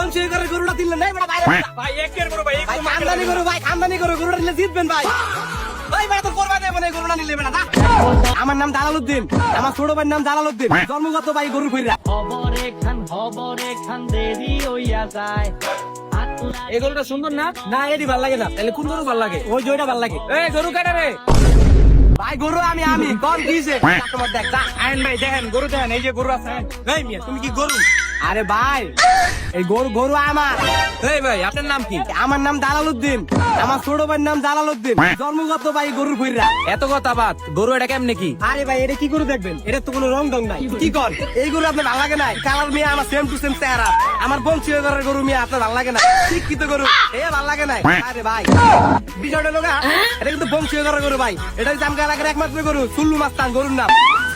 বংশীয় ঘরের গরুটা দিলে নাই বেটা বাইরে ভাই একের গরু ভাই ভাই খানদানি গরু গরুটা নিলে জিতবেন ভাই ভাই বেটা তো করবা দেব না গরুটা নিলে বেটা আমার নাম জালালউদ্দিন আমার ছোট ভাইয়ের নাম জালালউদ্দিন জন্মগত ভাই গরু ফিরা খবরে খান দেরি হইয়া যায়। এই গরুটা সুন্দর না? না এডি ভাল লাগে না তাহলে কোন গরু ভালো লাগে? ওই জয়টা ভাল লাগে এই গরু কাটা রে। ভাই গরু আমি কোন দিছে তোমার দেখ আইন ভাই দেখেন গরু দেখেন, এই যে গরু আছে। এই মিয়া তুমি কি গরু? আরে ভাই এই গরু আমার এই ভাই আপনার নাম কি? আমার নাম জালালউদ্দিন আমার ছোট ভাইয়ের নাম জালালউদ্দিন জন্মগত ভাই গরুর ফিরা এত কথা বাদ, গরু এটা কেমনে কি? আরে ভাই এটা কি গরু দেখবেন এটা তো কোনো রং ডং নাই কি কর এই গরু আপনার ভালো লাগে না কালার মিয়া আমার সেম টু সেম চেহারা আমার বংশীয় ঘরের গরু মিয়া আপনার ভালো লাগে না শিক্ষিত গরু এ ভালো লাগে না আরে ভাই বিষয়টা লোকা এটা কিন্তু বংশীয় ঘরের গরু ভাই এটা জামগা এলাকার একমাত্র গরু সুল্লু মাস্তান গরুর নাম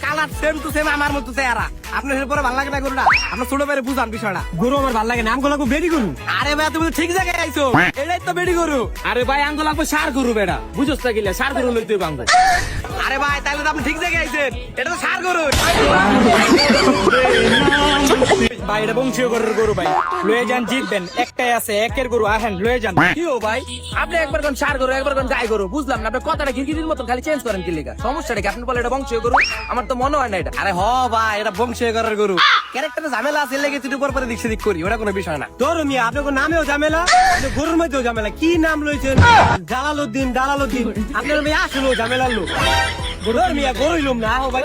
কালার সেম টু সেম আমার মতো চেহারা আপনার এরপরে ভালো লাগে না গরুটা আপনার ছোট ভাইয়ের বুঝান বিষয়টা গরু আমার ভালো লাগে না, আমগুলো বেডি গরু। আরে ভাই তুমি তো ঠিক জায়গায় আইছো এটাই তো বেডি গরু আরে ভাই আঙ্গুল লাগবে সার গরু বেড়া, বুঝছ না গিলা সার গরু লইতে বাঙ্গ। আরে ভাই তাহলে তো আপনি ঠিক জায়গায় আইছেন এটা তো সার গরু ভাই এটা বংশীয় গরুর গরু ভাই, লয়ে যান জিতবেন। একটাই আছে একের গরু, আহেন লয়ে যান। কি ও ভাই আপনি একবার কোন সার গরু একবার কোন গাই গরু, বুঝলাম না। আপনি কথাটা খিরকিরির মতন খালি চেঞ্জ করেন কি লিগা? সমস্যাটা কি? আপনি বলে এটা বংশীয় গরু, আমার তো মনে হয় না এটা। আরে হ ভাই এটা বংশীয় ঘরের গরু ক্যারেক্টারে ঝামেলা আছে লেগে তুই উপর পরে দিক সেদিক করি ওটা কোনো বিষয় না তোর মিয়া আপনার নামেও ঝামেলা গরুর মধ্যেও ঝামেলা কি নাম লইছেন জালালউদ্দিন আপনার মিয়া আসলো ঝামেলার লোক গরুর মিয়া গরুইলুম না ও ভাই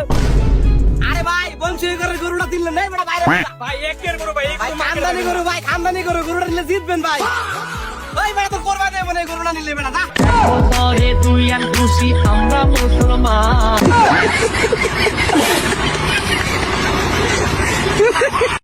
আরে ভাই বংশীয় ঘরের গরুটা দিলে নাই বেটা বাইরে ভাই একের গরু ভাই, ভাই খানদানি গরু গরুটা নিলে জিতবেন ভাই ভাই বেটা তো করবা দেব না গরুটা নিলে বেটা না তোরে তুই আর খুশি আমরা মুসলমান।